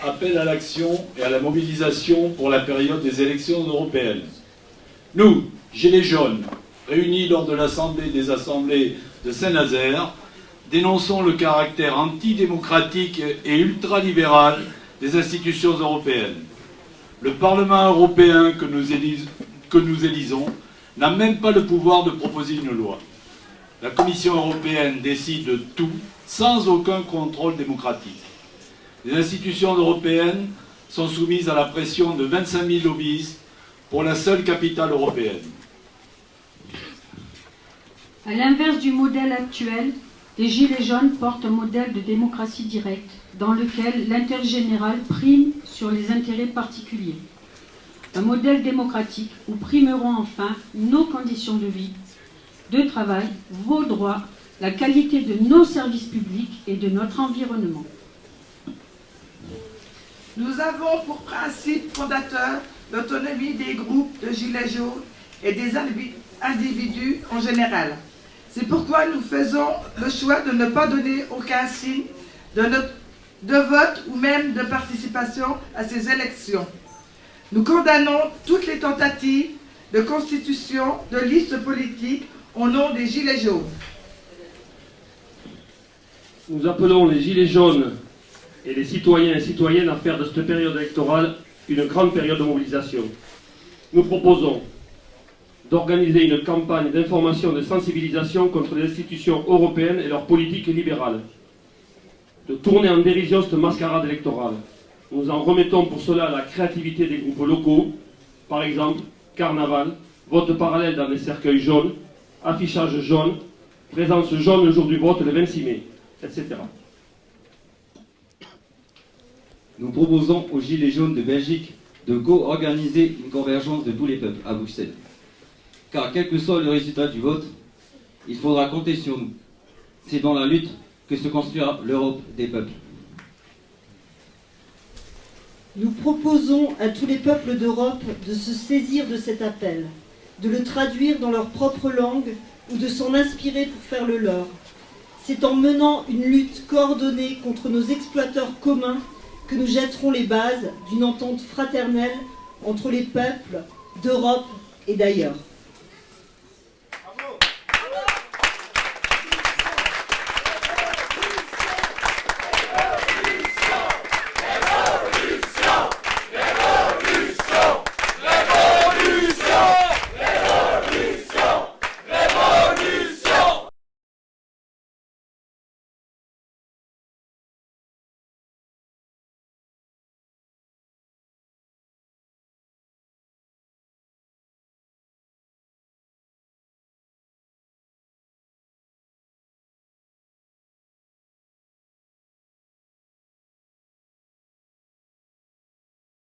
appelle à l'action et à la mobilisation pour la période des élections européennes. Nous, Gilets jaunes, réunis lors de l'Assemblée des Assemblées de Saint-Nazaire, dénonçons le caractère antidémocratique et ultralibéral des institutions européennes. Le Parlement européen que nous élisons n'a même pas le pouvoir de proposer une loi. La Commission européenne décide de tout sans aucun contrôle démocratique. Les institutions européennes sont soumises à la pression de 25 000 lobbyistes pour la seule capitale européenne. À l'inverse du modèle actuel, les Gilets jaunes portent un modèle de démocratie directe dans lequel l'intérêt général prime sur les intérêts particuliers. Un modèle démocratique où primeront enfin nos conditions de vie, de travail, vos droits, la qualité de nos services publics et de notre environnement. Nous avons pour principe fondateur l'autonomie des groupes de Gilets jaunes et des individus en général. C'est pourquoi nous faisons le choix de ne pas donner aucun signe de vote ou même de participation à ces élections. Nous condamnons toutes les tentatives de constitution de listes politiques au nom des Gilets jaunes. Nous appelons les Gilets jaunes et les citoyens et citoyennes à faire de cette période électorale une grande période de mobilisation. Nous proposons d'organiser une campagne d'information et de sensibilisation contre les institutions européennes et leurs politiques libérales, de tourner en dérision cette mascarade électorale. Nous en remettons pour cela à la créativité des groupes locaux, par exemple carnaval, vote parallèle dans des cercueils jaunes, affichage jaune, présence jaune le jour du vote le 26 mai, etc. Nous proposons aux Gilets jaunes de Belgique de co-organiser une convergence de tous les peuples à Bruxelles. Car quel que soit le résultat du vote, il faudra compter sur nous. C'est dans la lutte que se construira l'Europe des peuples. Nous proposons à tous les peuples d'Europe de se saisir de cet appel, de le traduire dans leur propre langue ou de s'en inspirer pour faire le leur. C'est en menant une lutte coordonnée contre nos exploiteurs communs que nous jetterons les bases d'une entente fraternelle entre les peuples d'Europe et d'ailleurs.